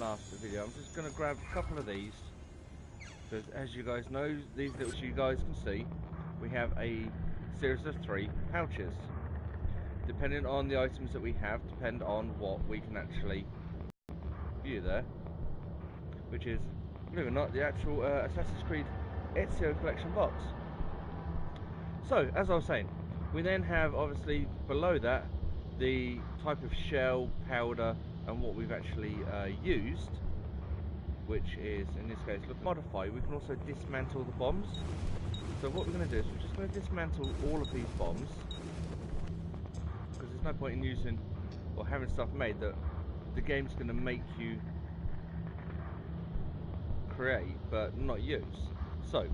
last video, I'm just going to grab a couple of these, because as you guys know, these little you guys can see, we have a series of 3 pouches. Depending on the items that we have, depend on what we can actually view there, which is, believe it or not, the actual Assassin's Creed Ezio Collection box. So, as I was saying, we then have, obviously, below that, the type of shell, powder, and what we've actually used, which is, in this case, look, modify. We can also dismantle the bombs. So what we're going to do is we're just going to dismantle all of these bombs, because there's no point in using or having stuff made that the game's going to make you create but not use. So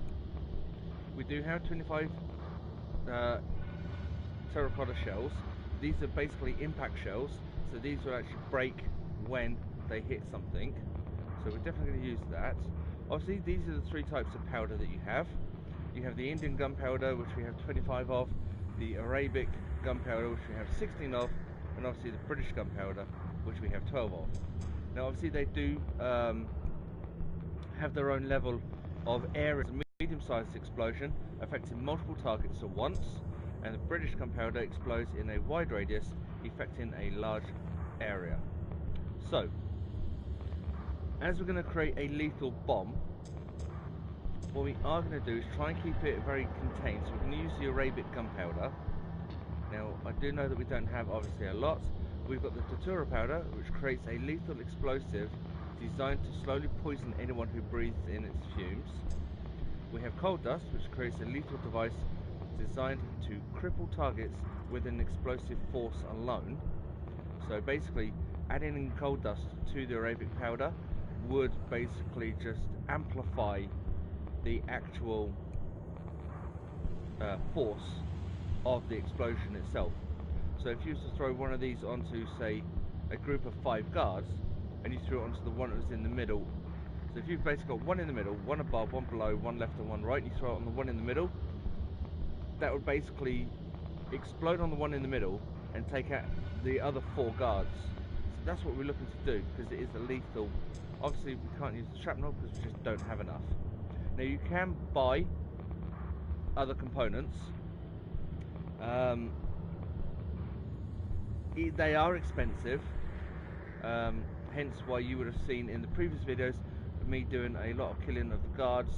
we do have 25 terracotta shells. These are basically impact shells, so these will actually break when they hit something, so we're definitely going to use that. Obviously these are the 3 types of powder that you have. You have the Indian gunpowder, which we have 25 of, the Arabic gunpowder, which we have 16 of, and obviously the British gunpowder, which we have 12 of. Now obviously they do have their own level of area. It's a medium-sized explosion affecting multiple targets at once, and the British gunpowder explodes in a wide radius, affecting a large area. So, as we're going to create a lethal bomb, what we are going to do is try and keep it very contained. So we're going to use the Arabic gunpowder. Now, I do know that we don't have, obviously, a lot. We've got the Datura powder, which creates a lethal explosive designed to slowly poison anyone who breathes in its fumes. We have coal dust, which creates a lethal device designed to cripple targets with an explosive force alone. So basically, adding in coal dust to the Arabic powder would basically just amplify the actual force of the explosion itself. So if you was to throw one of these onto, say, a group of 5 guards, and you threw it onto the one that was in the middle, so if you've basically got one in the middle, one above, one below, one left and one right, and you throw it on the one in the middle, that would basically explode on the one in the middle and take out the other 4 guards. So that's what we're looking to do, because it is a lethal. Obviously we can't use the shrapnel because we just don't have enough. Now you can buy other components. They are expensive, hence why you would have seen in the previous videos me doing a lot of killing of the guards,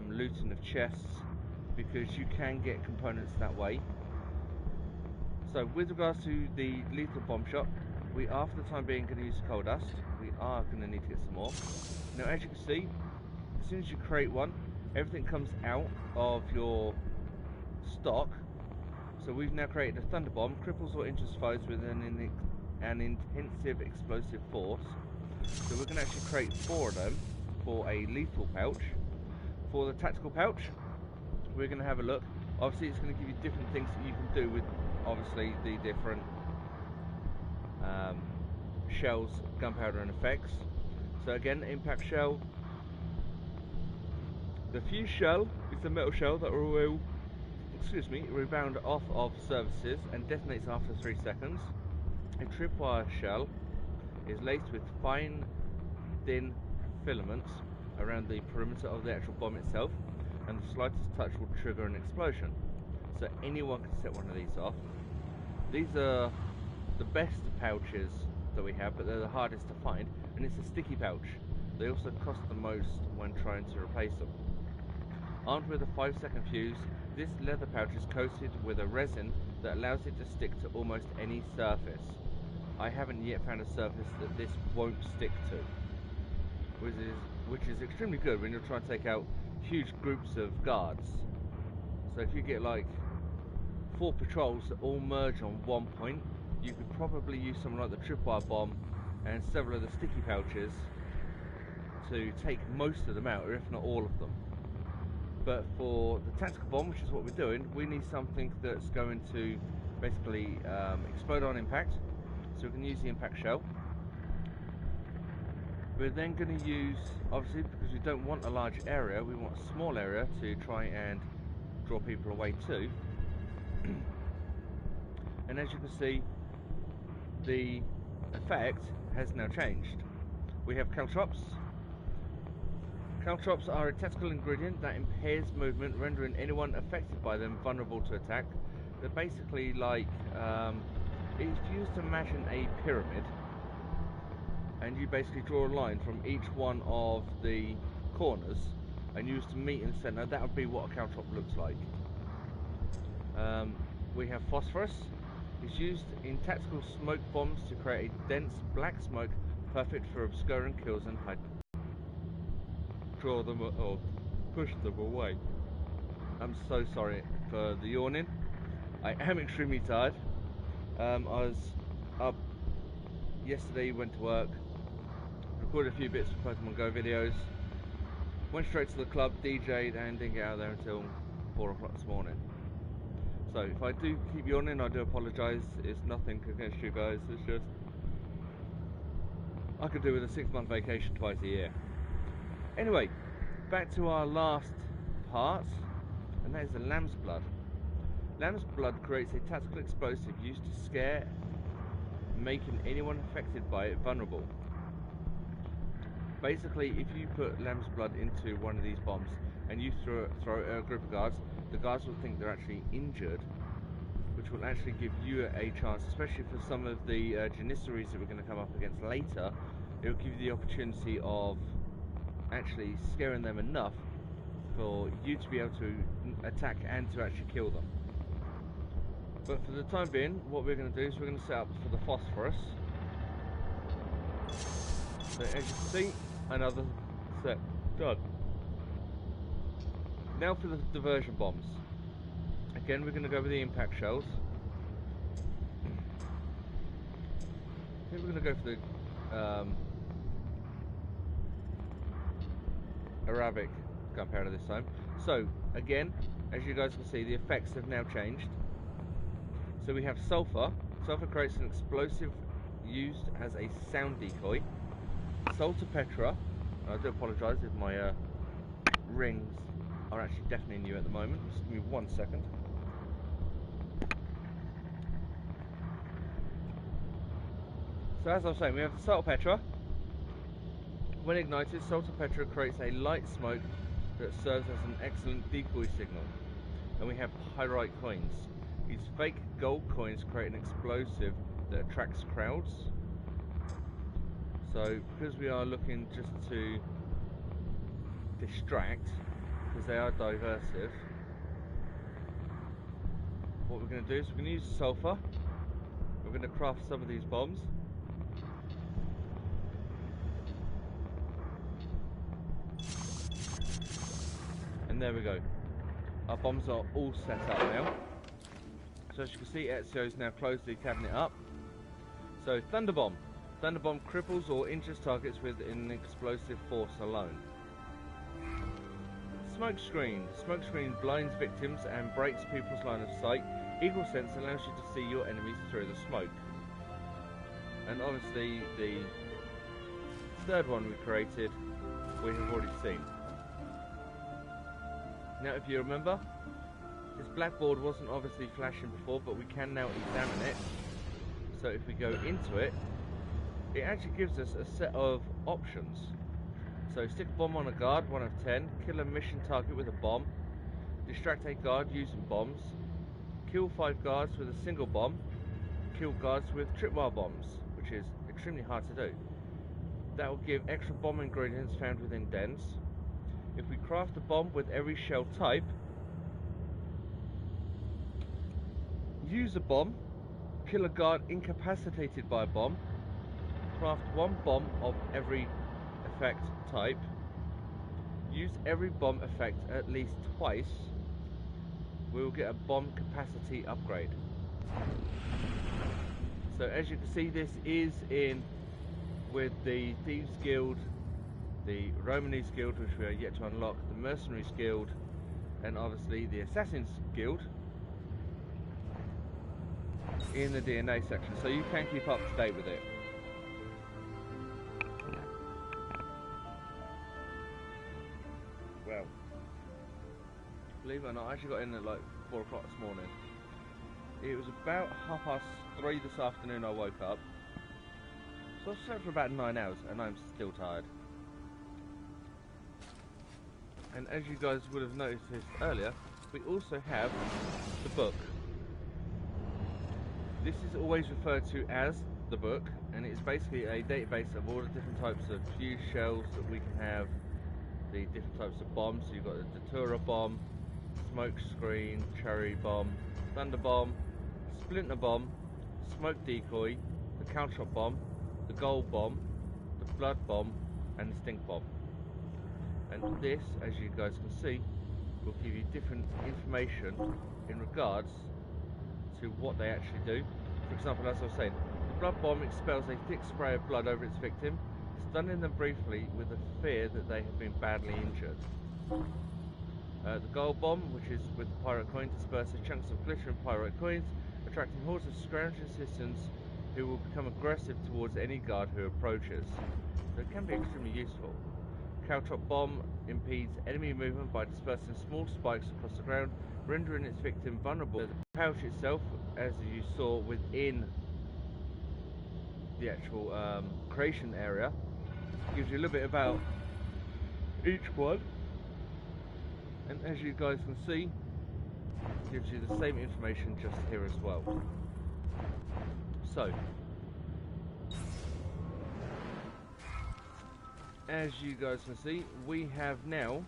looting of chests, because you can get components that way. So with regards to the lethal bomb shot, we are for the time being going to use coal dust. We are going to need to get some more. Now as you can see, as soon as you create one, everything comes out of your stock. So we've now created a thunder bomb, cripples or injures foes with an intensive explosive force. So we can actually create 4 of them for a lethal pouch. For the tactical pouch, we're going to have a look. Obviously it's going to give you different things that you can do with, obviously, the different shells, gunpowder and effects. So again, impact shell. The fuse shell is a metal shell that will, rebound off of surfaces and detonates after 3 seconds. A tripwire shell is laced with fine, thin filaments around the perimeter of the actual bomb itself, and the slightest touch will trigger an explosion. So anyone can set one of these off. These are the best pouches that we have, but they're the hardest to find, and it's a sticky pouch. They also cost the most when trying to replace them. Armed with a 5-second fuse, this leather pouch is coated with a resin that allows it to stick to almost any surface. I haven't yet found a surface that this won't stick to, which is extremely good when you're trying to take out huge groups of guards. So if you get like 4 patrols that all merge on one point, you could probably use something like the tripwire bomb and several of the sticky pouches to take most of them out, or if not all of them. But for the tactical bomb, which is what we're doing, we need something that's going to basically explode on impact. So we can use the impact shell. We're then going to use, obviously, because we don't want a large area, we want a small area to try and draw people away to. And as you can see, the effect has now changed. We have caltrops. Caltrops are a tactical ingredient that impairs movement, rendering anyone affected by them vulnerable to attack. They're basically like, if you used to imagine a pyramid, and you basically draw a line from each one of the corners, and you used to meet in the centre, that would be what a caltrop looks like. We have phosphorus. It's used in tactical smoke bombs to create a dense black smoke, perfect for obscuring kills and hide. Draw them or push them away. I'm so sorry for the yawning. I am extremely tired. I was up yesterday, went to work, recorded a few bits for Pokemon Go videos, went straight to the club, DJ'd, and didn't get out of there until 4 o'clock this morning. So if I do keep yawning, I do apologise. It's nothing against you guys, it's just I could do with a 6-month vacation twice a year. Anyway, back to our last part, and that is the lamb's blood. Lamb's blood creates a tactical explosive used to scare, making anyone affected by it vulnerable. Basically, if you put lamb's blood into one of these bombs and you throw it at a group of guards, the guards will think they're actually injured, which will actually give you a chance, especially for some of the Janissaries that we're going to come up against later. It will give you the opportunity of actually scaring them enough for you to be able to attack and to actually kill them. But for the time being, what we're going to do is we're going to set up for the phosphorus. So as you can see, another set done. Now for the diversion bombs. Again, we're going to go with the impact shells. I think we're going to go for the Arabic gunpowder this time. So again, as you guys can see, the effects have now changed. So we have sulfur. Sulfur creates an explosive used as a sound decoy. Saltpeter. I do apologise if my rings are actually deafening you at the moment. Just give me 1 second. So as I was saying, we have the saltpeter. When ignited, saltpeter creates a light smoke that serves as an excellent decoy signal. And we have pyrite coins. These fake gold coins create an explosive that attracts crowds. So because we are looking just to distract, because they are diversive, what we're going to do is we're going to use sulfur. We're going to craft some of these bombs. And there we go. Our bombs are all set up now. So as you can see, Ezio's now closed the cabinet up. So Thunderbomb. Thunderbomb cripples or injures targets with an explosive force alone. Smokescreen. Smokescreen blinds victims and breaks people's line of sight. Eagle Sense allows you to see your enemies through the smoke. And obviously the third one we created, we have already seen. Now if you remember, this blackboard wasn't obviously flashing before, but we can now examine it. So if we go into it, it actually gives us a set of options. So stick a bomb on a guard, 1 of 10, kill a mission target with a bomb, distract a guard using bombs, kill 5 guards with a single bomb, kill guards with tripwire bombs, which is extremely hard to do. That will give extra bomb ingredients found within dens. If we craft a bomb with every shell type, use a bomb, kill a guard incapacitated by a bomb, craft 1 bomb of every effect type, use every bomb effect at least twice, we will get a bomb capacity upgrade. So as you can see, this is in with the Thieves Guild, the Romanese Guild, which we are yet to unlock, the Mercenaries Guild, and obviously the Assassins Guild in the DNA section, so you can keep up to date with it. Well, believe it or not, I actually got in at like 4 o'clock this morning. It was about 3:30 this afternoon I woke up. So I've slept for about 9 hours and I'm still tired. And as you guys would have noticed earlier, we also have the book. This is always referred to as the book, and it is basically a database of all the different types of fuse shells that we can have, the different types of bombs. So you've got the Datura bomb, smoke screen, cherry bomb, thunder bomb, splinter bomb, smoke decoy, the caltrop bomb, the gold bomb, the blood bomb, and the stink bomb. And this, as you guys can see, will give you different information in regards to what they actually do. For example, as I was saying, the blood bomb expels a thick spray of blood over its victim, stunning them briefly with the fear that they have been badly injured. The gold bomb, which is with the pirate coin, disperses chunks of glittering pirate coins, attracting hordes of scrounging citizens who will become aggressive towards any guard who approaches. So it can be extremely useful. Caltrop bomb impedes enemy movement by dispersing small spikes across the ground, rendering its victim vulnerable. The pouch itself, as you saw within the actual creation area, gives you a little bit about each one, and as you guys can see, gives you the same information just here as well. So, as you guys can see, we have now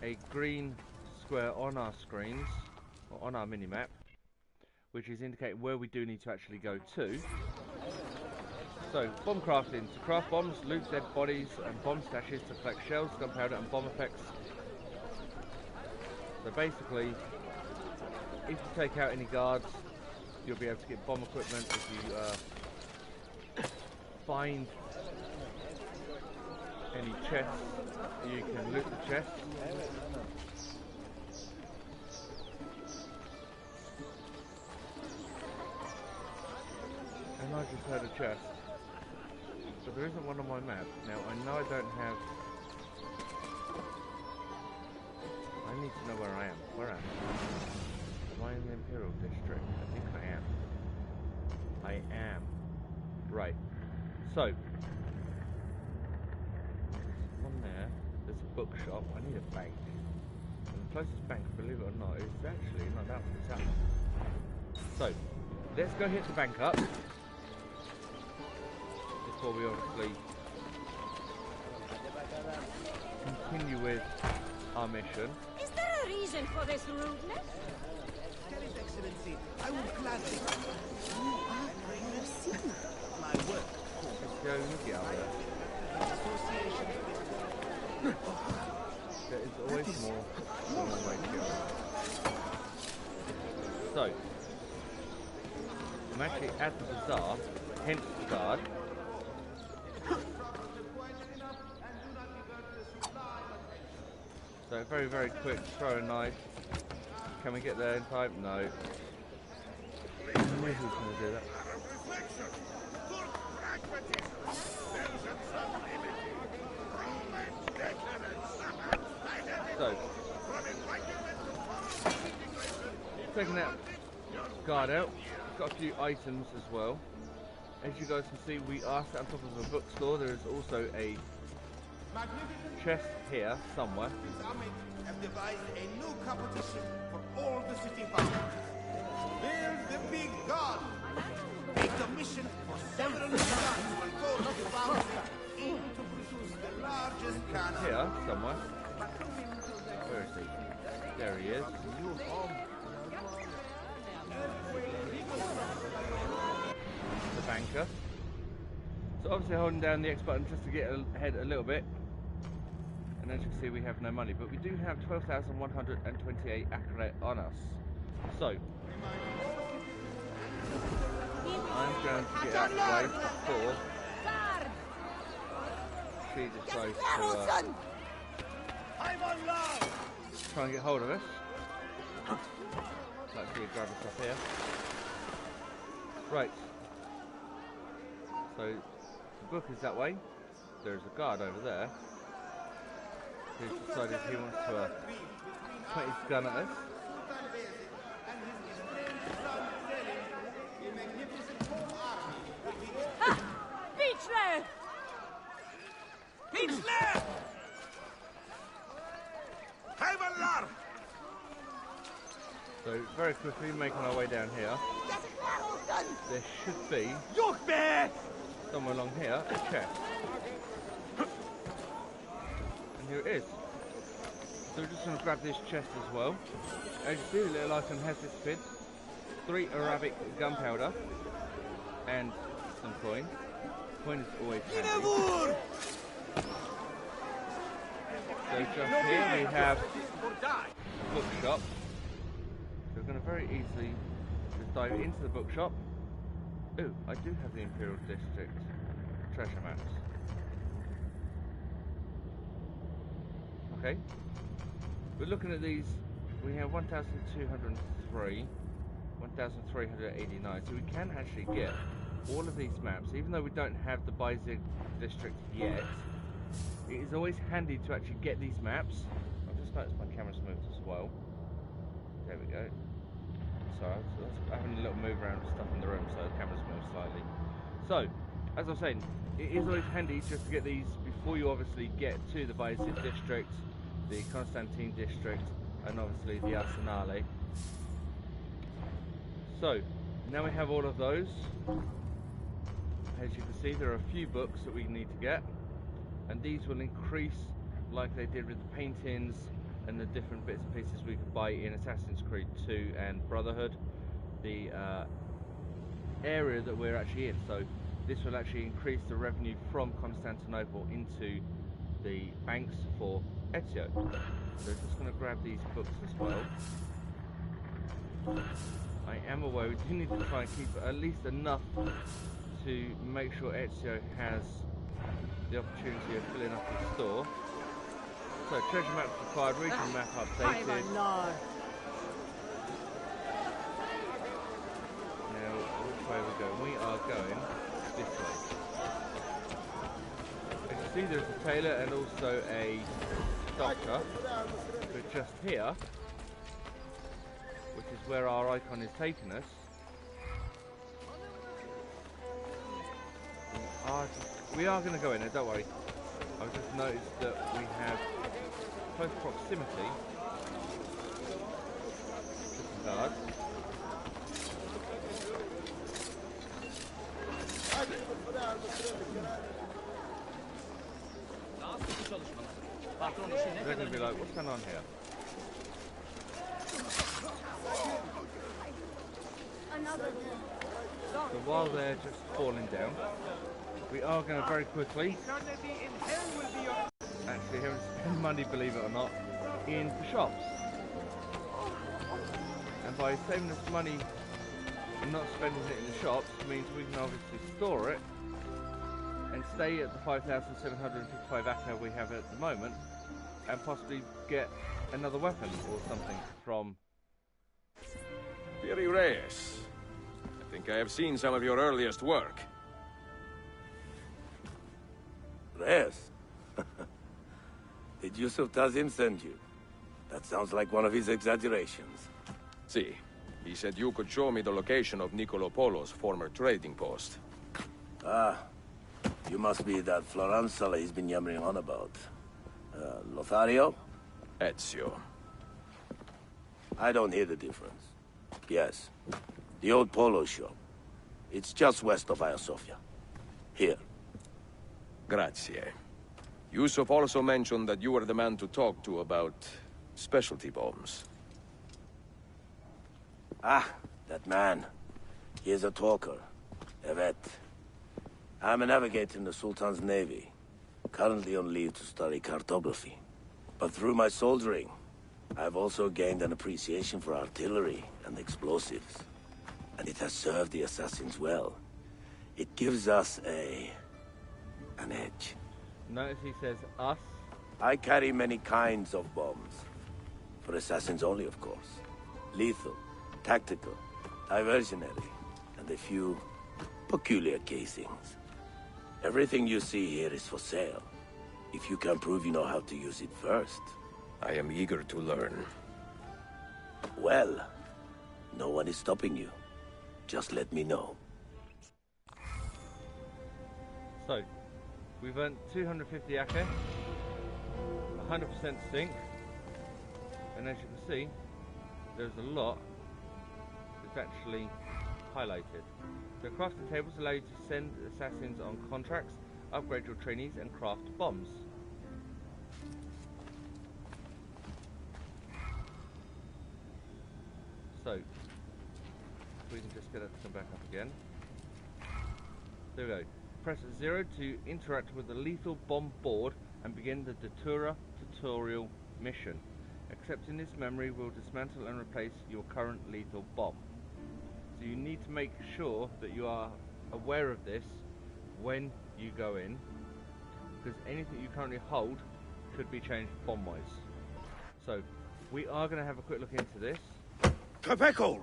a green square on our screens, or on our mini-map, which is indicating where we do need to actually go to. So, bomb crafting. To craft bombs, loot dead bodies and bomb stashes to collect shells, gunpowder and bomb effects. So basically, if you take out any guards, you'll be able to get bomb equipment. If you find any chests, you can loot the chests. And I just heard a chest. So there isn't one on my map. Now I know I don't have... I need to know where I am. Where am I? Am I in the Imperial District? I think I am. I am. Right. So. There's one there. There's a bookshop. I need a bank. And the closest bank, believe it or not, is actually not that one. It's that one. So. Let's go hit the bank up. Before we obviously continue with our mission. Is there a reason for this rudeness? His Excellency, I will gladly. You are Merci. My work. Let's go and get out there. Association with... There is always more than one way to go. So, I'm actually at the bazaar, hence the guard. So very, very quick, throw a knife. Can we get there in time? No. I knew who was going to do that. So, taking that guard out, got a few items as well. As you guys can see, we are sat on top of a bookstore. There is also a chest here somewhere. Have devised a new competition for all the city farmers. Build the big garden. A commission for several guns will go to the bounty in to produce the largest cannon. Here somewhere. Where is he? There he is. The banker. So obviously holding down the X button just to get ahead a little bit. And as you can see, we have no money, but we do have 12,128 accurate on us. So I'm going to get out of the way before she decides to try and get hold of us. Let's see, grab us up here. Right. So the book is that way. There's a guard over there who's decided he wants to point his gun at us. So very quickly making our way down here. There should be somewhere along here a chest. And here it is. So we're just going to grab this chest as well. As you see, the little icon has disappeared. 3 Arabic gunpowder and some coin. Coin is always handy. So just here we have a bookshop. So we're going to very easily just dive into the bookshop. Ooh, I do have the Imperial District treasure maps. Okay. We're looking at these. We have 1,203, 1,389. So we can actually get all of these maps, even though we don't have the Bayezid district yet. It is always handy to actually get these maps. I've just noticed my camera's moved as well. There we go. Sorry, I was having a little move around stuff in the room, so the camera's moved slightly. So, as I was saying, it is always handy just to get these before you obviously get to the Bayezid district, the Constantine district, and obviously the Arsenale. So, now we have all of those. As you can see, there are a few books that we need to get, and these will increase like they did with the paintings and the different bits and pieces we could buy in Assassin's Creed 2 and Brotherhood, the area that we're actually in. So this will actually increase the revenue from Constantinople into the banks for Ezio. So just going to grab these books as well. I am aware we do need to try and keep at least enough to make sure Ezio has the opportunity of filling up his store. So treasure maps required, regional map updated. Now, which way are we going? We are going this way. As you see, there's a tailor and also a doctor. But just here, which is where our icon is taking us, we are going to go in there, don't worry. I've just noticed that we have close proximity to some guards. They're going to be like, what's going on here? So while they're just falling down, we are going to very quickly actually having to spend money, believe it or not, in the shops. And by saving us money and not spending it in the shops means we can obviously store it and stay at the 5,755 Akka we have at the moment and possibly get another weapon or something from... Piri Reyes. I think I have seen some of your earliest work. Reyes? Did Yusuf Tazim send you? That sounds like one of his exaggerations. See, he said you could show me the location of Niccolo Polo's former trading post. Ah, you must be that Floranzala he's been yammering on about. Lothario? Ezio. I don't hear the difference. Yes, the old Polo shop. It's just west of Hagia Sophia. Here. Grazie. Yusuf also mentioned that you were the man to talk to about specialty bombs. Ah, that man. He is a talker. A vet. I'm a navigator in the Sultan's navy. Currently on leave to study cartography. But through my soldiering, I've also gained an appreciation for artillery and explosives. And it has served the assassins well. It gives us an edge. Notice he says us. I carry many kinds of bombs. For assassins only, of course. Lethal, tactical, diversionary, and a few peculiar casings. Everything you see here is for sale. If you can prove you know how to use it first. I am eager to learn. Well, no one is stopping you. Just let me know. So, we've earned 250 Akka, 100% sync, and as you can see, there's a lot it's actually highlighted. The crafting tables allow you to send assassins on contracts, upgrade your trainees, and craft bombs. So, we can just get it to come back up again. There we go. Press 0 to interact with the lethal bomb board and begin the Datura tutorial mission. Accepting this memory will dismantle and replace your current lethal bomb. So you need to make sure that you are aware of this when you go in, because anything you currently hold could be changed bomb-wise. So we are going to have a quick look into this. Capecco!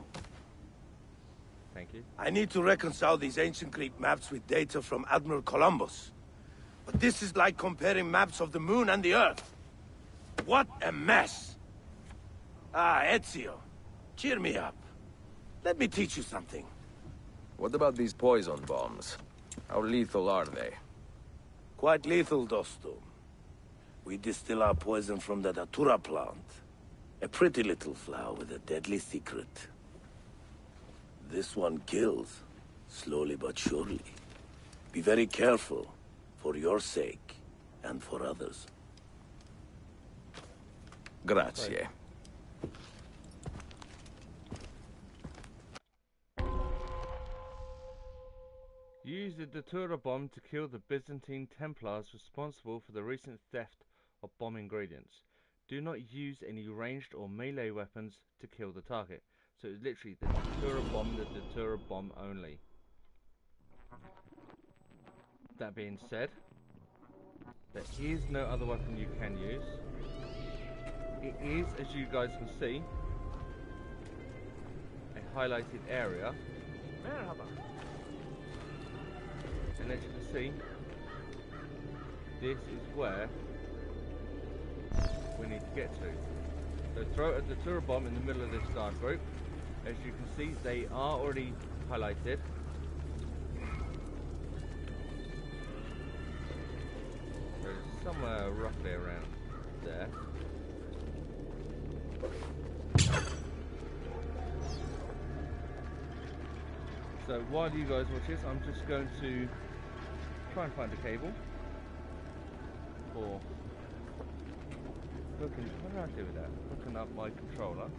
Thank you. I need to reconcile these ancient Greek maps with data from Admiral Columbus. But this is like comparing maps of the moon and the Earth. What a mess! Ah, Ezio, cheer me up. Let me teach you something. What about these poison bombs? How lethal are they? Quite lethal, Dosto. We distill our poison from the Datura plant. A pretty little flower with a deadly secret. This one kills, slowly but surely. Be very careful, for your sake, and for others. Grazie. Use the Datura bomb to kill the Byzantine Templars responsible for the recent theft of bomb ingredients. Do not use any ranged or melee weapons to kill the target. So it's literally the Datura bomb only. That being said, there is no other weapon you can use. It is, as you guys can see, a highlighted area. And as you can see, this is where we need to get to. So throw a Datura bomb in the middle of this guard group. As you can see, they are already highlighted. So somewhere roughly around there. So while you guys watch this, I'm just going to try and find a cable for hooking. What did I do with that? Hooking up my controller.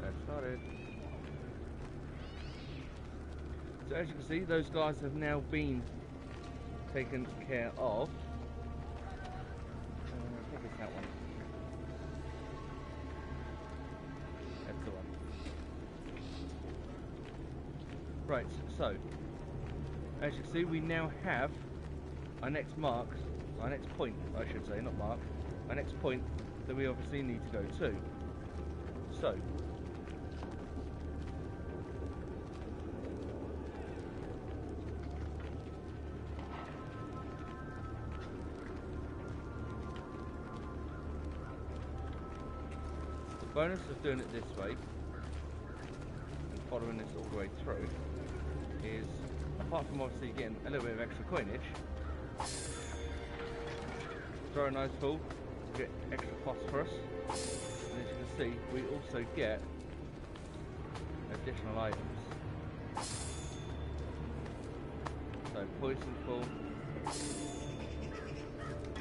Let's start it. So as you can see, those guys have now been taken care of. I think it's that one. That's the one. Right, so as you can see, we now have our next mark, our next point, I should say, not mark, our next point that we obviously need to go to. So the bonus of doing it this way and following this all the way through is, apart from obviously getting a little bit of extra coinage, throw a nice ball, get extra phosphorus, and as you can see, we also get additional items. So poison full,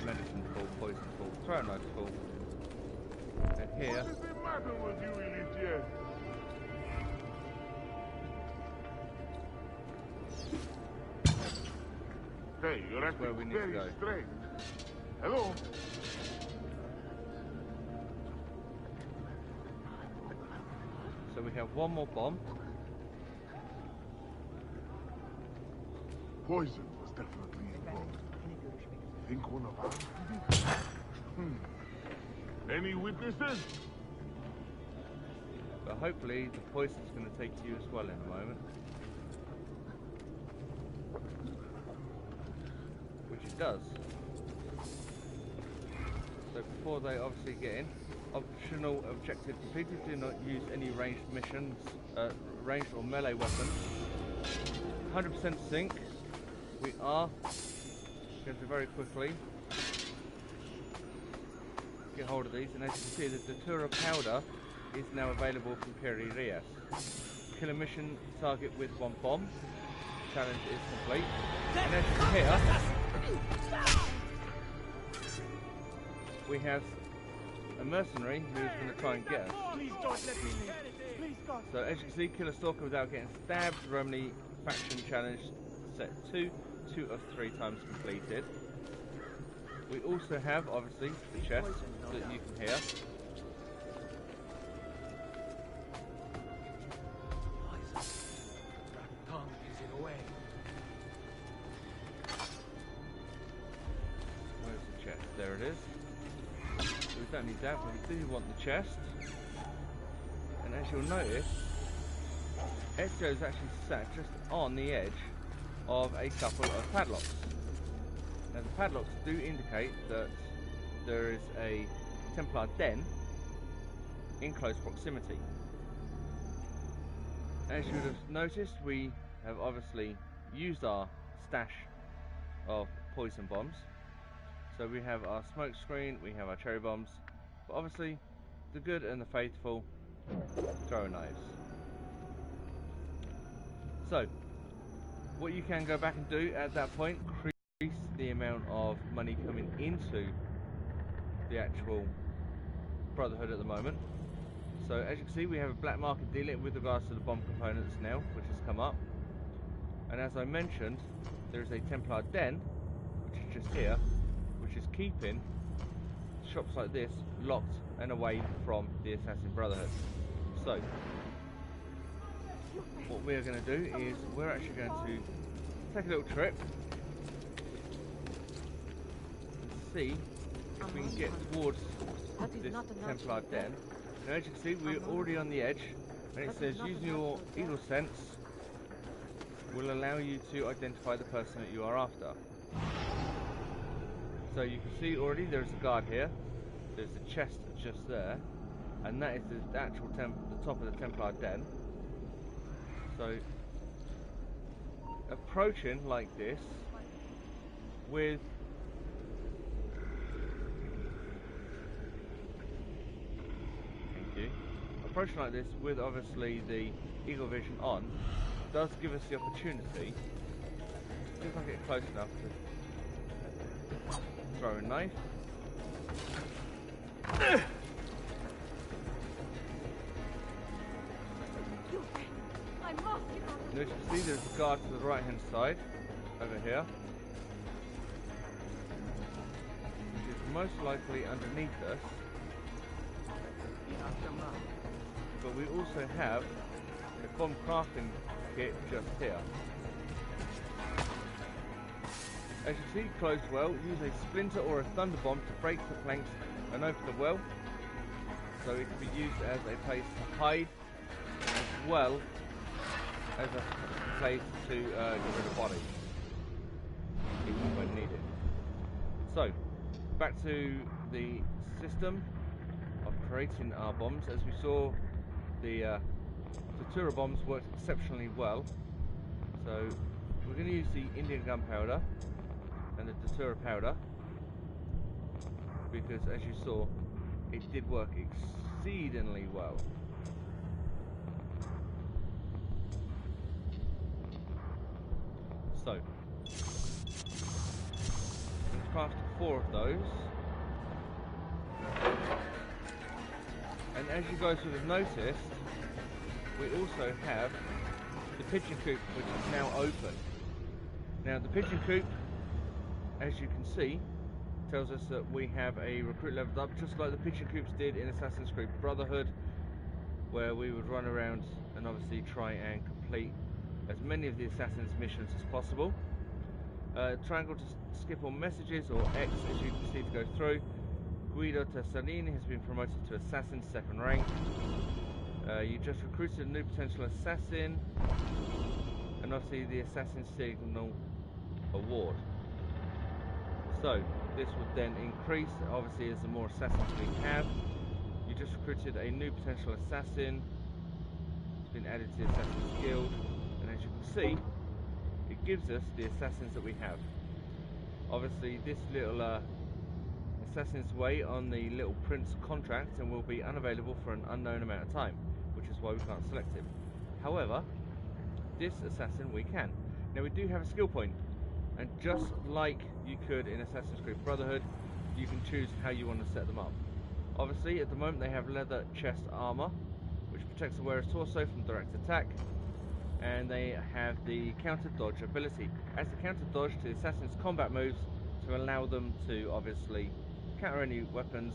medicine full, poison full, throw a nice full, and here. What is the matter with you, Elitier? Hey, you're That's where we acting need to very go. strange. Hello? So we have one more bomb. Poison was definitely involved. Think one of us did it? Any witnesses? But hopefully the poison's going to take you as well in a moment. Which it does. So before they obviously get in, optional objective completed. Do not use any ranged missions, ranged or melee weapons. 100% sync. We are going to very quickly get hold of these, and as you can see, the Datura powder is now available from Kiririas. Kill a mission target with 1 bomb. Challenge is complete. And as you can hear, we have a mercenary who's going to try and get us. Please don't let me leave. Please, God. So as you can see, kill a stalker without getting stabbed. Romney faction challenge set 2 of 3 times completed. We also have, obviously, the chest that you can hear. Where's the chest? There it is. We don't need that, but we do want the chest. And as you'll notice, Ezio's actually sat just on the edge of a couple of padlocks. Now the padlocks do indicate that there is a Templar den in close proximity. As you would have noticed, we have obviously used our stash of poison bombs. So we have our smoke screen, we have our cherry bombs, but obviously the good and the faithful throw knives. So what you can go back and do at that point, increase the amount of money coming into the actual Brotherhood at the moment. So as you can see, we have a black market dealer with regards to the bomb components now, which has come up. And as I mentioned, there is a Templar den, which is just here, which is keeping shops like this locked and away from the Assassin Brotherhood. So what we're going to do is we're actually going to take a little trip and see if we can get towards this Templar den. Now as you can see, we're already on the edge, and it says using your eagle sense will allow you to identify the person that you are after. So you can see already there's a guard here, there's a chest just there, and that is the actual the top of the Templar den. So approaching like this with approaching like this with obviously the Eagle Vision on does give us the opportunity, if I get close enough, to throw a knife. Now as you can see, there's a guard to the right hand side over here, which is most likely underneath us. But we also have a bomb crafting kit just here. As you see, closed well, use a splinter or a thunder bomb to break the planks and open the well, so it can be used as a place to hide as well as a place to get rid of bodies even when needed. So back to the system of creating our bombs. As we saw, the Datura bombs worked exceptionally well, so we're going to use the Indian gunpowder and the Datura powder, because as you saw, it did work exceedingly well. So let's craft 4 of those. And as you guys would have noticed, we also have the pigeon coop, which is now open. Now the pigeon coop, as you can see, tells us that we have a recruit leveled up, just like the pigeon coops did in Assassin's Creed Brotherhood, where we would run around and obviously try and complete as many of the Assassin's missions as possible. Triangle to skip all messages, or X as you can see to go through. Guido Tessarini has been promoted to Assassin 2nd rank. You just recruited a new potential assassin, and obviously the Assassin Signal award. So this would then increase, obviously, as the more assassins we have. You just recruited a new potential assassin. It's been added to the Assassin's Guild, and as you can see, it gives us the assassins that we have. Obviously this little Assassin's Way on the Little Prince contract and will be unavailable for an unknown amount of time, which is why we can't select him. However, this assassin we can. Now we do have a skill point, and just like you could in Assassin's Creed Brotherhood, you can choose how you want to set them up. Obviously, at the moment they have leather chest armor, which protects the wearer's torso from direct attack, and they have the counter dodge ability as the counter dodge to the assassin's combat moves to allow them to obviously counter any weapons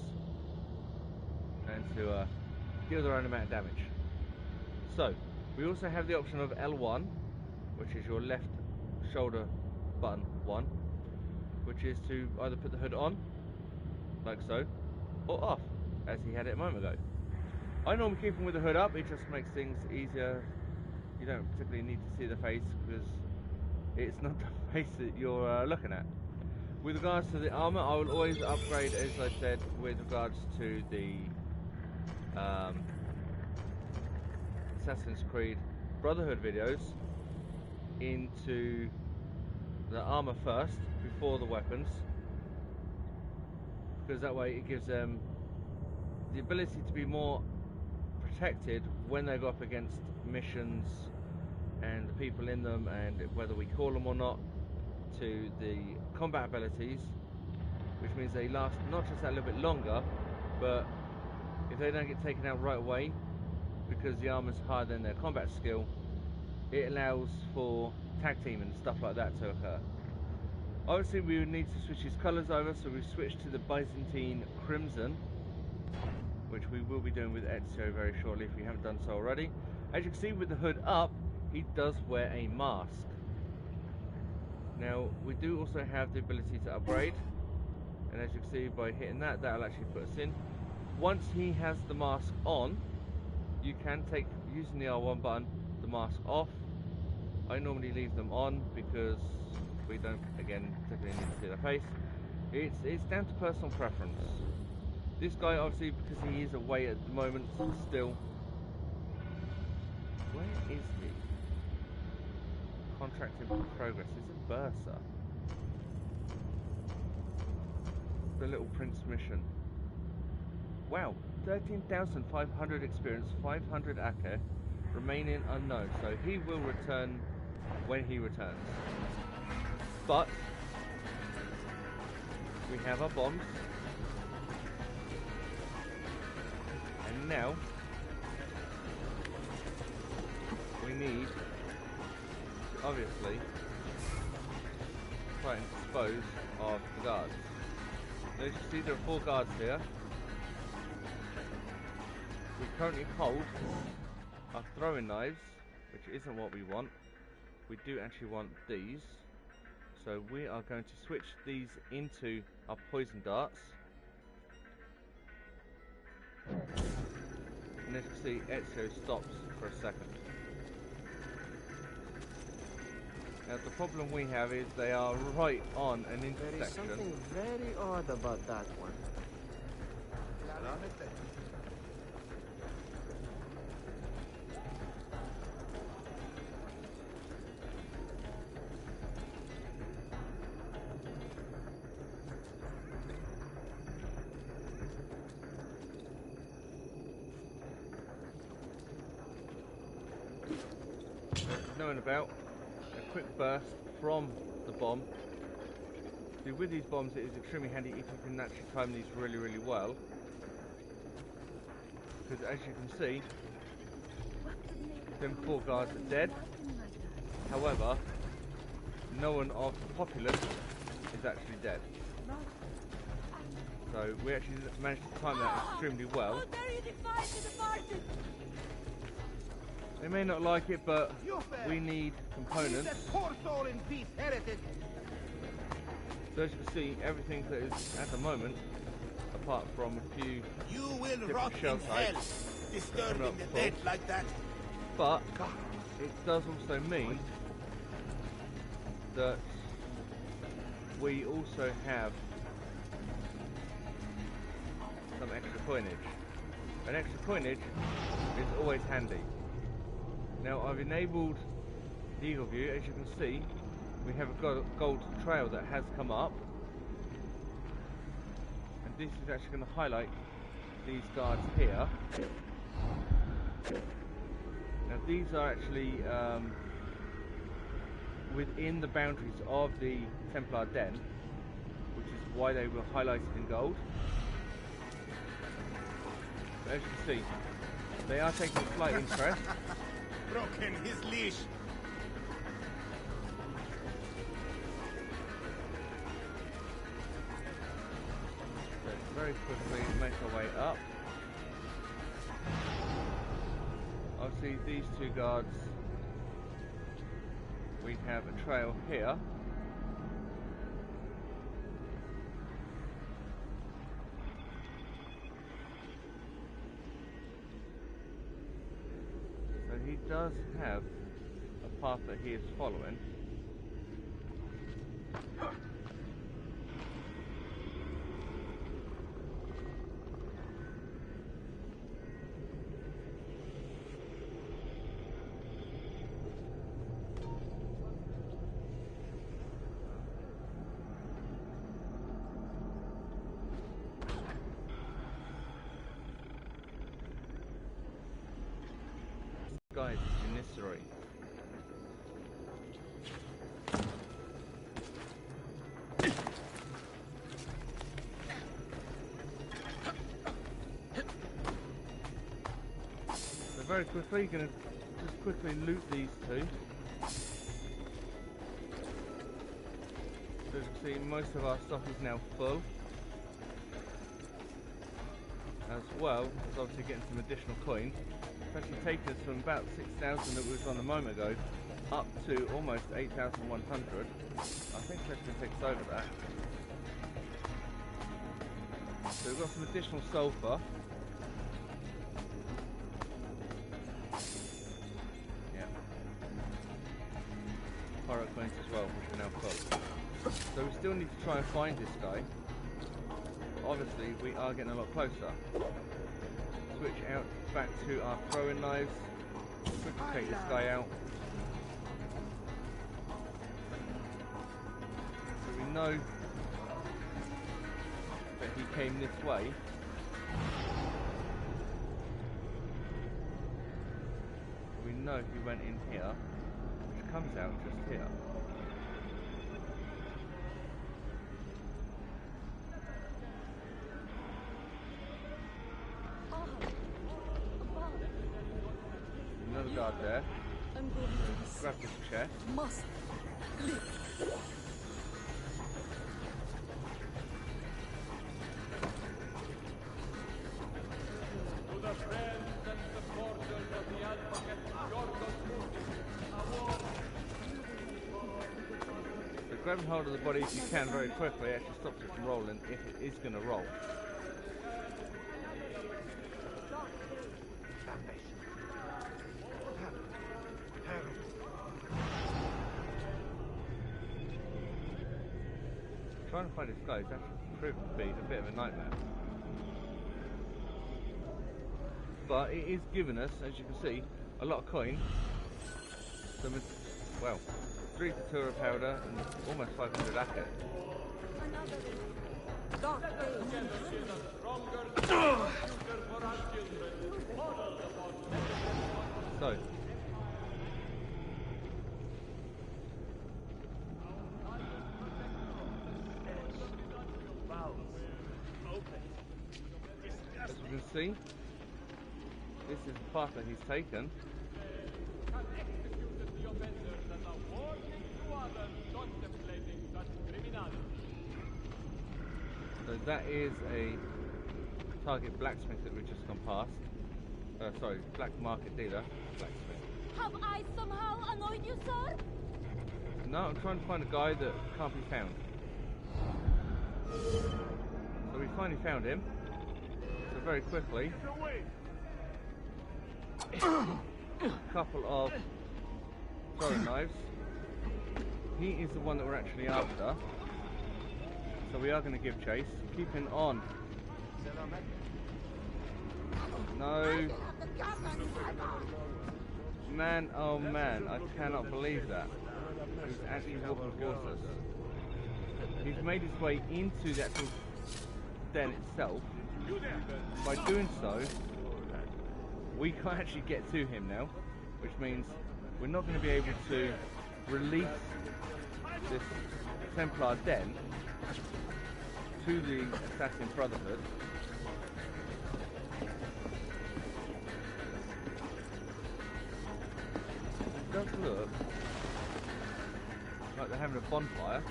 and to deal their own amount of damage. So we also have the option of L1, which is your left shoulder button 1, which is to either put the hood on like so or off as he had it a moment ago. I normally keep him with the hood up, it just makes things easier. You don't particularly need to see the face because it's not the face that you're looking at. With regards to the armor, I will always upgrade, as I said, with regards to the Assassin's Creed Brotherhood videos, into the armor first before the weapons, because that way it gives them the ability to be more protected when they go up against missions and the people in them, and whether we call them or not, to the combat abilities, which means they last not just that little bit longer, but if they don't get taken out right away because the armor's higher than their combat skill, it allows for tag team and stuff like that to occur. Obviously we would need to switch his colours over, so we've switched to the Byzantine Crimson, which we will be doing with Ezio very shortly if we haven't done so already. As you can see, with the hood up, he does wear a mask. Now we do also have the ability to upgrade, and as you can see by hitting that, that'll actually put us in. Once he has the mask on, you can take, using the R1 button, the mask off. I normally leave them on because we don't, again, particularly need to see their face. It's down to personal preference. This guy, obviously, because he is away at the moment, still. Where is he? Contract in progress. Is it Bursa? The Little Prince mission. Wow, 13,500 experience, 500 Ake, remaining unknown. So he will return when he returns. But we have our bombs. And now we need to obviously try and dispose of the guards. Now, as you see, there are 4 guards here. We currently hold our throwing knives, which isn't what we want. We do actually want these. So we are going to switch these into our poison darts. And as you can see, Ezio stops for a second. Now the problem we have is they are right on an intersection. There is something very odd about that one. Knowing about a quick burst from the bomb. See, with these bombs it is extremely handy if you can actually time these really, really well, because as you can see, them 4 guards are dead. However, no one of the populace is actually dead. So we actually managed to time that extremely well. They may not like it, but we need components. So as you can see, everything that is at the moment, apart from a few different shell types, disturbing the dead like that. but it does also mean that we also have some extra coinage. And extra coinage is always handy. Now I've enabled the eagle view. As you can see, we have a gold trail that has come up, and this is actually going to highlight these guards here. Now these are actually within the boundaries of the Templar Den, which is why they were highlighted in gold. But as you can see, they are taking a slight interest. Broken his leash. So very quickly make our way up. Obviously these two guards, we have a trail here. So he does have a path that he is following. Guys, Janissary. So very quickly, you're going to just quickly loot these two. So as you can see, most of our stuff is now full. As well as obviously getting some additional coins. It's actually taken us from about 6,000 that we was on a moment ago up to almost 8,100. I think it's actually takes over that. So we've got some additional sulfur. Yeah. Pyro coins as well, which are now full. So we still need to try and find this guy. Obviously we are getting a lot closer. Switch out back to our throwing knives. Quickly take this guy out. So we know that he came this way. We know he went in here, which comes out just here. Another guard there. I'm going to Grab this chest. must live. So grabbing hold of the body if you can very quickly actually stops it from rolling if it is going to roll. Trying to find this guy is actually proved to be a bit of a nightmare. But it is giving us, as you can see, a lot of coin. Some, well, 3 Datura powder and almost 500 akket. Dark days. So, as you can see, this is the path that he's taken. So that is a target blacksmith that we've just gone past. Sorry, black market dealer, blacksmith. Have I somehow annoyed you, sir? No, I'm trying to find a guy that can't be found. So we finally found him. So very quickly, a couple of throwing knives. He is the one that we're actually after. So we are going to give chase, keeping on. No. Man, oh man, I cannot believe that. He's actually walking towards us. He's made his way into the actual den itself. By doing so, we can't actually get to him now, which means we're not going to be able to release this Templar den to the Assassin Brotherhood. It does look like they're having a bonfire.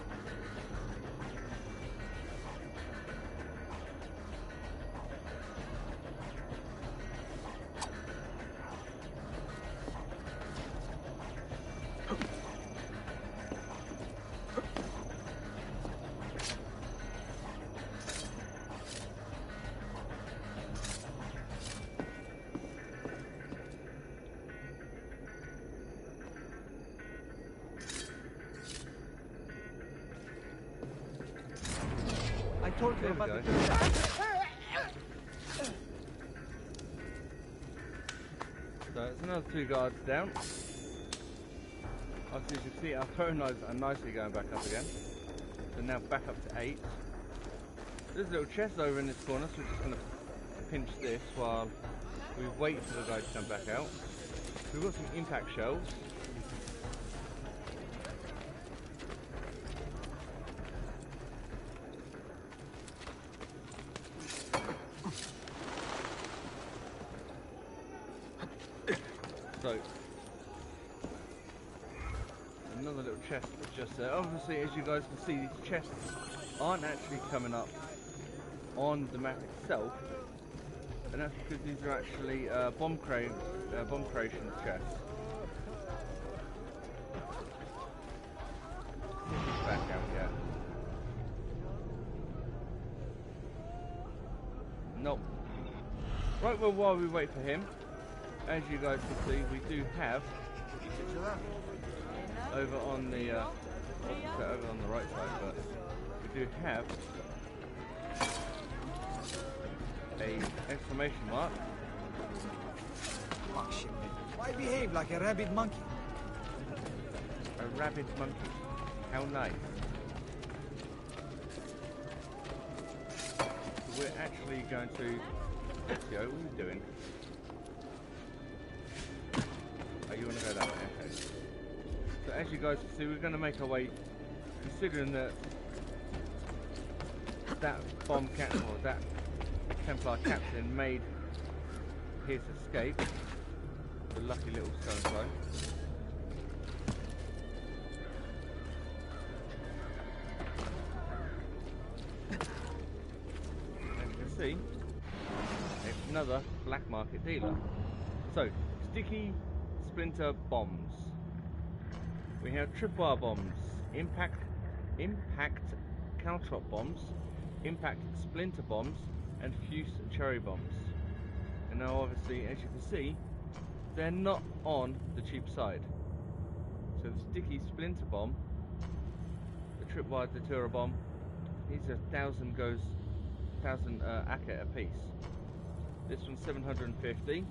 I told you There we about go. the good. So it's another 2 guards down. Obviously, as you can see, our throw knives are nicely going back up again. So now back up to 8. There's a little chest over in this corner, so we're just going to pinch this while we wait for the guy to come back out. So we've got some impact shells. So, another little chest just there. Obviously, as you guys can see, these chests aren't actually coming up on the map itself, and that's because these are actually bomb creation chests. He's back out yet? Nope. Right, well, while we wait for him, as you guys can see, we do have over on the over on the right side, but we do have a exclamation mark. Fuck shit, man. Why behave like a rabid monkey? A rabid monkey. How nice. So we're actually going to. Ezio, what are you doing? Oh, you want to go that way? Okay. So as you guys can see, we're going to make our way, considering that bomb captain, or that Templar captain made his escape. The lucky little so-and-so. As you can see, it's another black market dealer. So, sticky splinter bombs. We have tripwire bombs, impact caltrop bombs, impact splinter bombs, and fuse cherry bombs. And now obviously, as you can see, they're not on the cheap side. So the sticky splinter bomb, the tripwire deterror bomb, these are 1,000 akket a piece. This one's 750.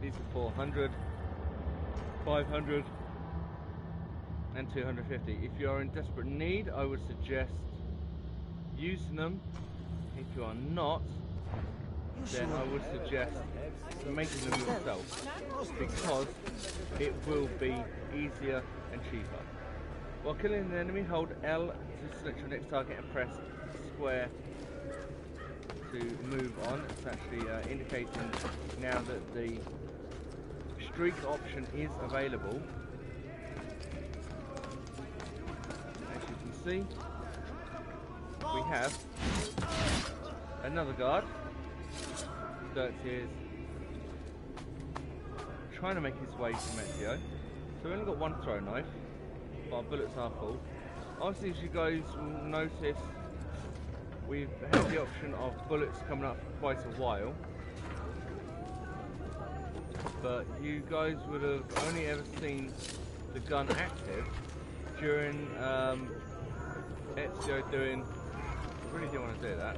These are 400, 500, and 250. If you are in desperate need, I would suggest using them. If you are not, then I would suggest making them yourself, because it will be easier and cheaper. While killing an enemy, hold L to select your next target and press square to move on. It's actually indicating now that the streak option is available. As you can see, we have another guard that is trying to make his way to Ezio. So we've only got one throw knife, but our bullets are full. Obviously, as you guys will notice, we've had the option of bullets coming up for quite a while, but you guys would have only ever seen the gun active during Ezio doing, I really didn't want to do that,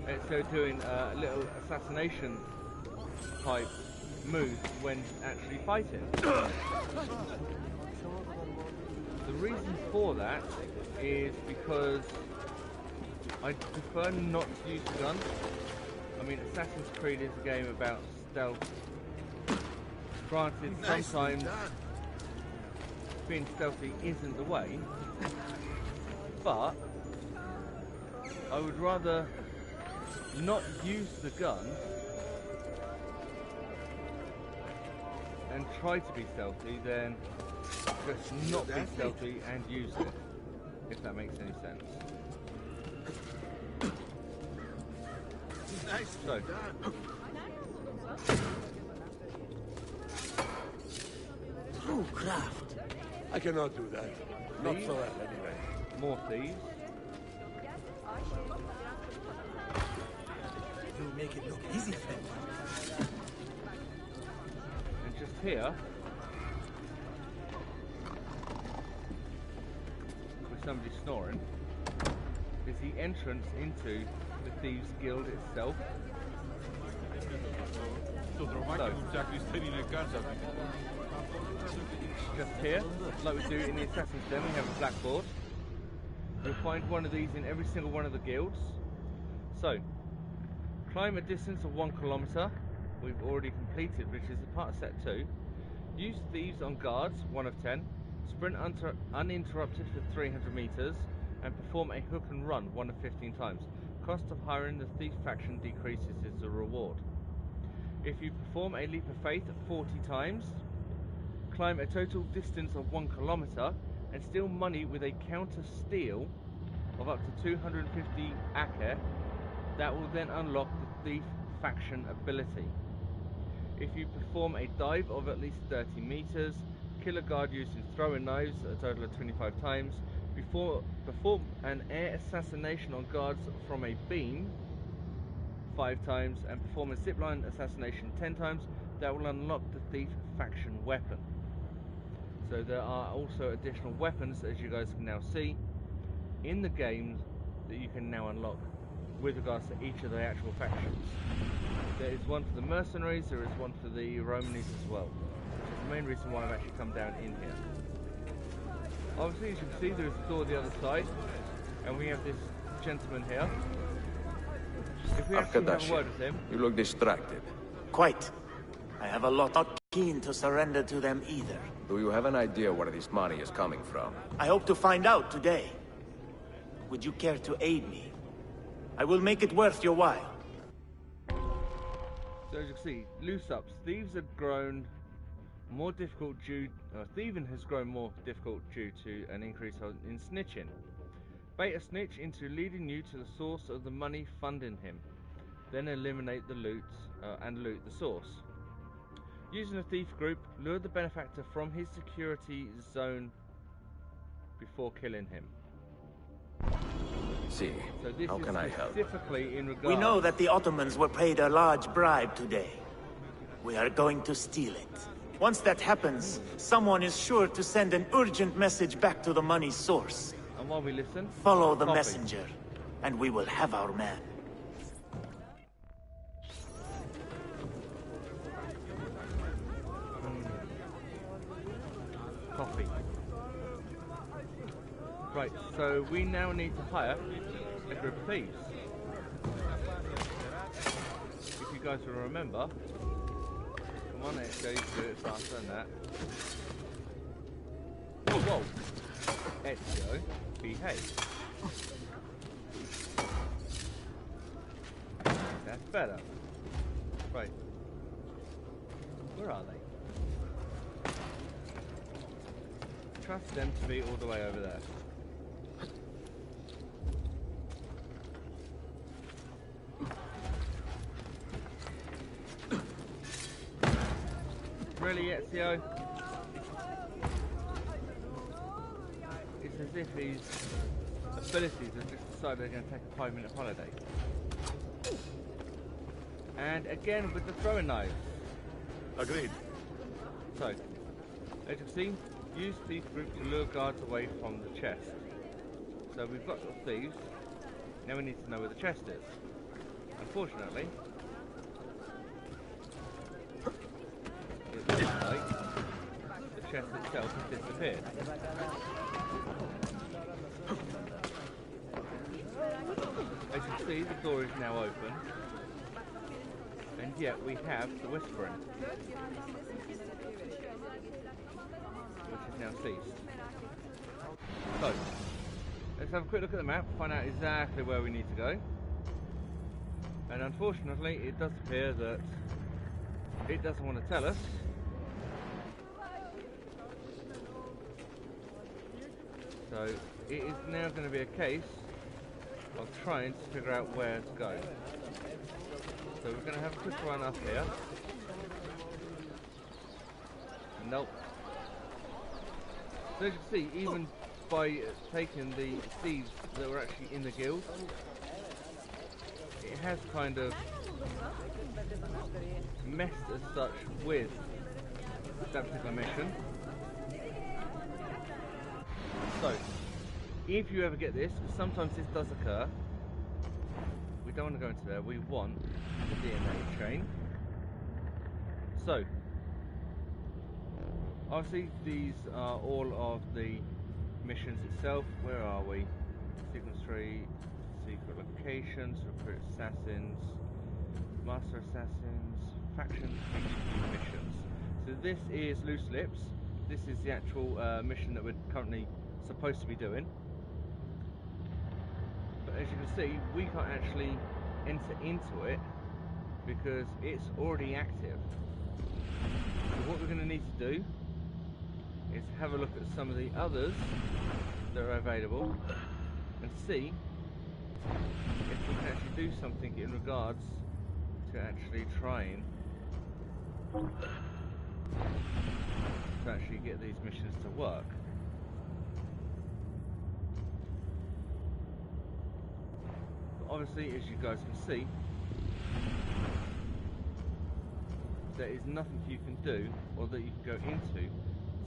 Ezio doing a little assassination type move when actually fighting. The reason for that is because I prefer not to use the gun. I mean, Assassin's Creed is a game about stealth. Granted, sometimes being stealthy isn't the way, but I would rather not use the gun and try to be stealthy than just not be stealthy and use it, if that makes any sense. So, True craft. I cannot do that. Not so well, anyway. more thieves. You make it look easy, friend. And just here, with somebody snoring, is the entrance into the Thieves Guild itself. So, just here, like we do in the Assassin's Den, we have a blackboard. You'll find one of these in every single one of the guilds. So, climb a distance of 1 kilometer, we've already completed, which is a part of set 2. Use thieves on guards, 1 of 10. Sprint uninterrupted for 300 meters, and perform a hook and run, 1 of 15 times. Cost of hiring the thief faction decreases as a reward. If you perform a leap of faith 40 times, climb a total distance of 1 kilometer, and steal money with a counter steal of up to 250 Akke, that will then unlock the thief faction ability. If you perform a dive of at least 30 meters, kill a guard using throwing knives a total of 25 times, perform an air assassination on guards from a beam 5 times, and perform a zipline assassination 10 times, that will unlock the thief faction weapon. So there are also additional weapons, as you guys can now see, in the game that you can now unlock with regards to each of the actual factions. There is one for the mercenaries, there is one for the Romanis as well, which is the main reason why I've actually come down in here. Obviously, as you can see, there is a door the other side, and we have this gentleman here. If we actually have a word with him... You look distracted. Quite. I have a lot not keen to surrender to them either. Do you have an idea where this money is coming from? I hope to find out today. Would you care to aid me? I will make it worth your while. So as you can see, loose ups. Thieves have grown more difficult due... thieving has grown more difficult due to an increase in snitching. Bait a snitch into leading you to the source of the money funding him. Then eliminate the loot and loot the source. Using a thief group, lure the benefactor from his security zone before killing him. See, so this how can I help? Specifically in regards... We know that the Ottomans were paid a large bribe today. We are going to steal it. Once that happens, someone is sure to send an urgent message back to the money's source. And while we listen... Follow the messenger, and we will have our man. Coffee. Right, so we now need to hire a group of thieves. If you guys will remember, come on, Ezio, you do it faster than that. Whoa, whoa! Ezio, behave. That's better. Right. Where are they? Trust them to be all the way over there. Really, Ezio? It's as if his abilities have just decided they're going to take a 5-minute holiday. And again with the throwing knives. Agreed. So, as you can see, use thief group to lure guards away from the chest. So we've got the thieves, now we need to know where the chest is. Unfortunately, it looks like the chest itself has disappeared. see, the door is now open, and yet we have the whispering, which is now ceased. So, let's have a quick look at the map, find out exactly where we need to go. And unfortunately, it does appear that it doesn't want to tell us. So, it is now going to be a case of trying to figure out where to go. So we're going to have a quick run up here. Nope. So as you can see, even by taking the thieves that were actually in the guild, it has kind of messed as such with that particular mission. So, if you ever get this, because sometimes this does occur, we don't want to go into there, we want the DNA chain. So, obviously these are all of the missions itself. Where are we? Sequence tree, secret locations, recruit assassins, master assassins, faction missions. So this is Loose Lips. This is the actual mission that we're currently supposed to be doing. But as you can see, we can't actually enter into it because it's already active. So what we're going to need to do is have a look at some of the others that are available and see if we can actually do something in regards to actually trying to actually get these missions to work. But obviously, as you guys can see, there is nothing you can do or that you can go into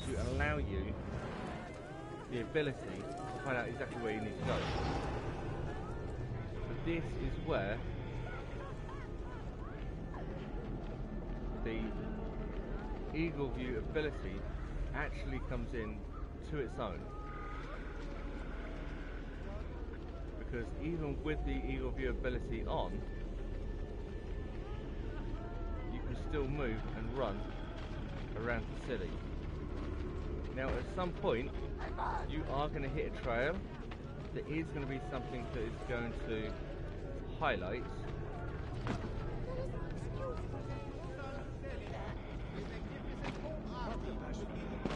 to allow you the ability to find out exactly where you need to go. So this is where the Eagle View ability actually comes in to its own. Because even with the Eagle View ability on, you can still move and run around the city. Now at some point you are going to hit a trail. There is going to be something that is going to highlight.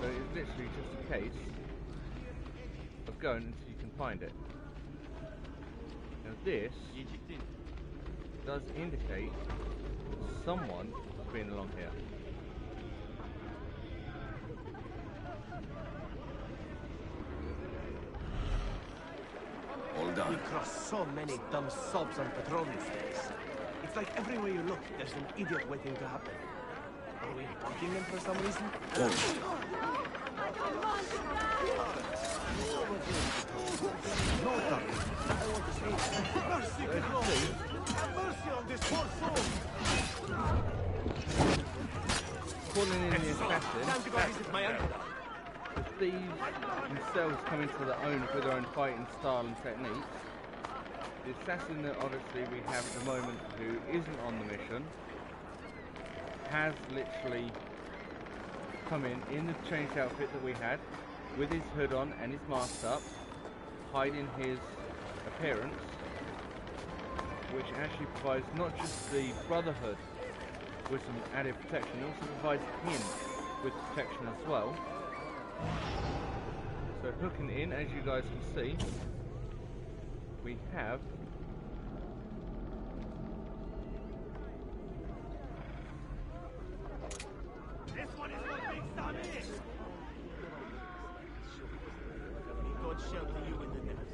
So it's literally just a case of going until you can find it. Now this does indicate that someone has been along here. All done. We cross so many dumb sobs on patrol these days. It's like everywhere you look, there's an idiot waiting to happen. Are we bumping them for some reason? No, Doctor. I want to see. Mercy, good Lord. Have mercy on this poor soul. Calling in the assassin. Time to go visit my uncle. The thieves themselves come into their own with their own fighting style and techniques. The assassin that obviously we have at the moment who isn't on the mission has literally come in the changed outfit that we had, with his hood on and his mask up, hiding his appearance, which actually provides not just the Brotherhood with some added protection, it also provides him with protection as well. So hooking in, as you guys can see, we have This one is what Big Sam is. May God shelter you in the nest.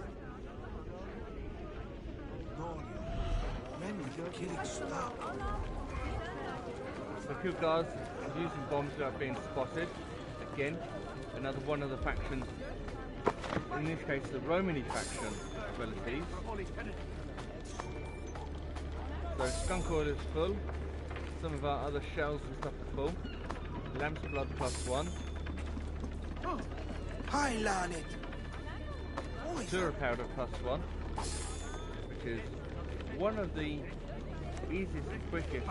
Doria, when will your killing stop? the kill guards using bombs without being spotted. Again, another one of the faction, in this case the Romany faction abilities. So skunk oil is full, some of our other shells and stuff are full. Lamb's blood +1. Hi, Lanet. Tura powder +1, which is one of the easiest and quickest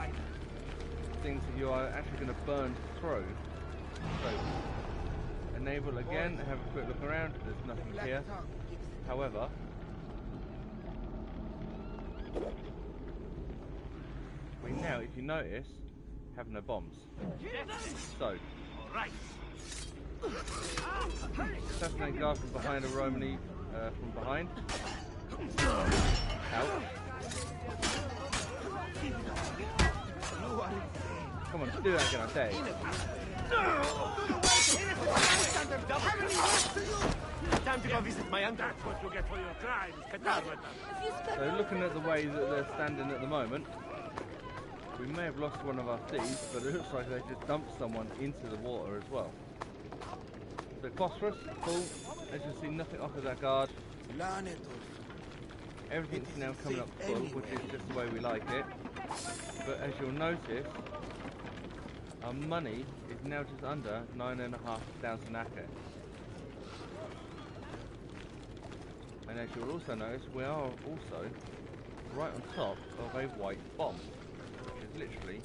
things that you are actually going to burn through. So, enable again, have a quick look around, there's nothing here. However, we now, if you notice, have no bombs. So, assassinate guard from behind a Romani, from behind. Out. Come on, do that again, I dare you. Time to go visit my uncle. That's what you get for your crimes, So looking at the way that they're standing at the moment, we may have lost one of our thieves, but it looks like they just dumped someone into the water as well. So phosphorus, full. As you see, nothing off of that guard. Everything's now coming up full, which is just the way we like it. But as you'll notice, our money is now just under 9,500 Akka. And as you'll also notice, we are also right on top of a white bomb, which is literally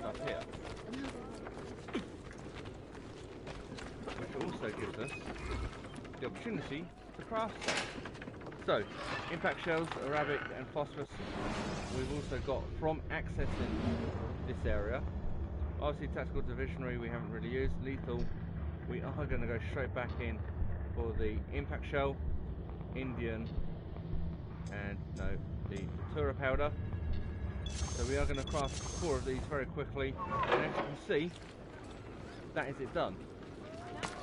up here. Which also gives us the opportunity to craft some. So, impact shells, Arabic and phosphorus, we've also got from accessing this area. Obviously tactical divisionary we haven't really used, lethal we are going to go straight back in for the impact shell, Indian and no, the Datura powder. So we are going to craft 4 of these very quickly, and as you can see, that is it done.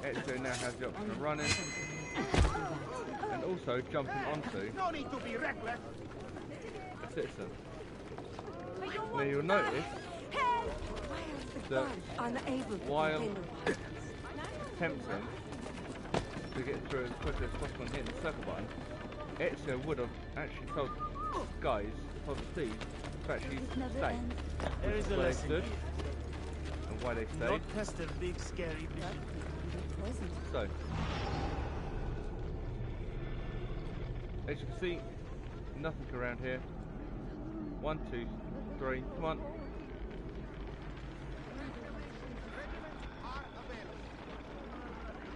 Ezio now has the option of running and also jumping onto No need to be reckless. a citizen. Now you'll notice that while attempting to get through as quickly as possible and hitting the circle button, Ezio would have actually told guys, told the thieves to actually stay. There is a Where they lesson. stood and why they stayed. Not pest a big scary vision. So, as you can see, nothing around here. 1, 2, 3, come on.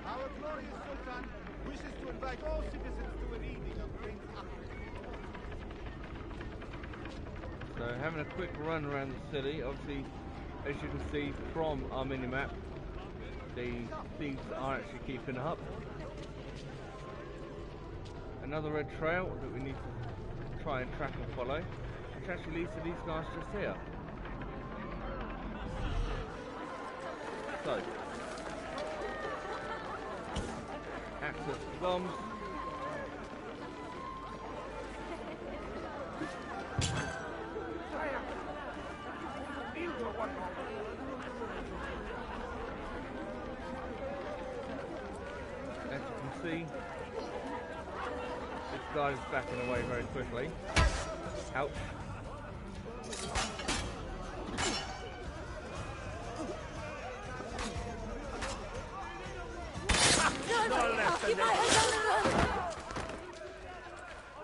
Our glorious Sultan wishes to invite all citizens to a reading of Prince Ahmed. So having a quick run around the city, obviously as you can see from our mini-map, the thieves are actually keeping up. Another red trail that we need to try and track and follow, which actually leads to these guys just here. So, access the bombs. As you can see, this guy is backing away very quickly. Ouch.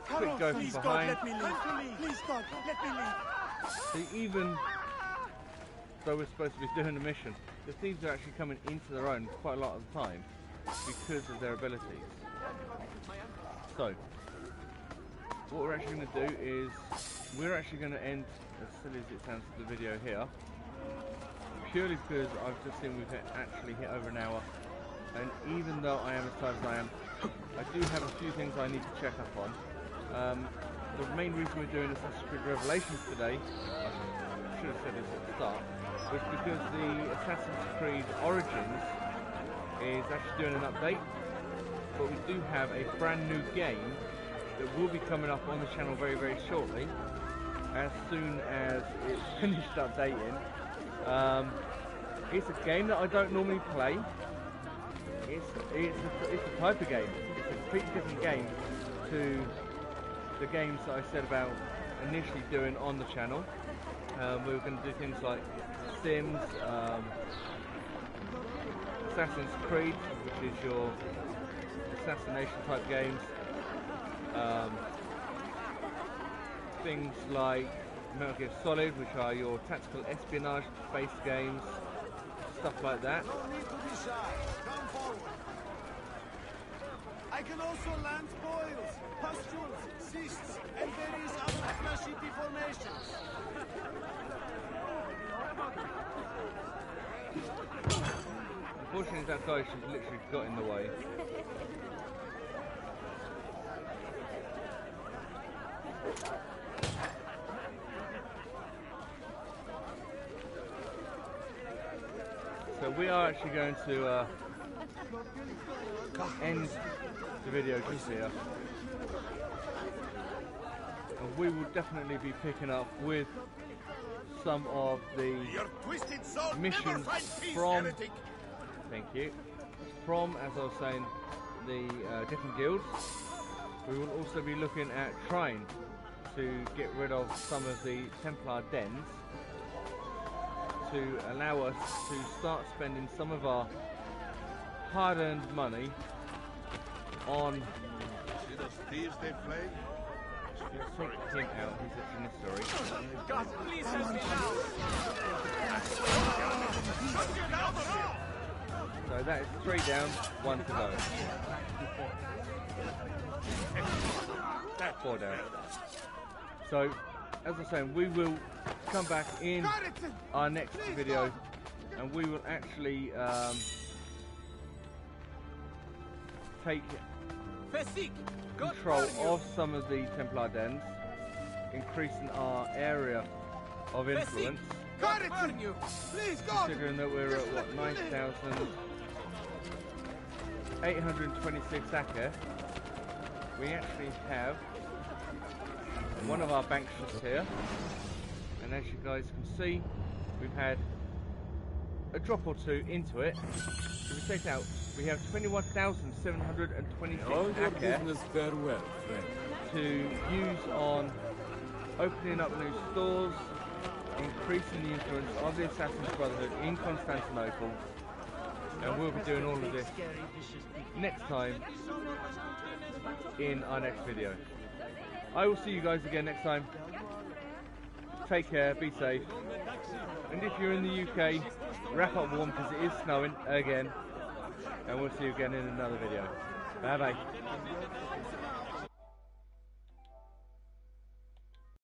Quick go from behind. Let me leave. Please, God, let me leave. See, even though we're supposed to be doing a mission, the thieves are actually coming into their own quite a lot of the time because of their abilities. So, what we're actually going to do is, we're actually going to end, as silly as it sounds, the video here, purely because I've just seen we've actually hit over an hour, and even though I am as tired as I am, I do have a few things I need to check up on. The main reason we're doing Assassin's Creed Revelations today, I should have said this at the start, was because the Assassin's Creed Origins is actually doing an update, but we do have a brand new game that will be coming up on the channel very, very shortly, as soon as it's finished updating. It's a game that I don't normally play. It's a type of game. It's a completely different game to the games that I said about initially doing on the channel. We were going to do things like Sims, Assassin's Creed, which is your assassination type games, things like Metal Gear Solid, which are your tactical espionage-based games, stuff like that. No need to be shy. Come forward. I can also land boils, pustules, cysts, and various other fleshy deformations. Unfortunately, that guy just literally got in the way. So we are actually going to end the video just here. And we will definitely be picking up with some of the Your twisted soul missions never find peace, from, heretic. thank you, from, as I was saying, the different guilds. We will also be looking at trying to get rid of some of the Templar dens to allow us to start spending some of our hard-earned money on... See those thieves they flay? Let's take him out, he's actually necessary. God, please help me now. So that is 3 down, 1 to go. 4 down. So, as I was saying, we will come back in our next video and we will actually take control of some of the Templar dens, increasing our area of influence, considering that we're at what, 9,826 Aka. We actually have one of our bank ships here, and as you guys can see, we've had a drop or two into it. So we take out, we have 21,726 Aka farewell, friend. to use on opening up new stores, increasing the influence of the Assassin's Brotherhood in Constantinople, and we'll be doing all of this next time in our next video. I will see you guys again next time. Take care, be safe, and if you're in the UK, wrap up warm because it is snowing again, and we'll see you again in another video. Bye bye.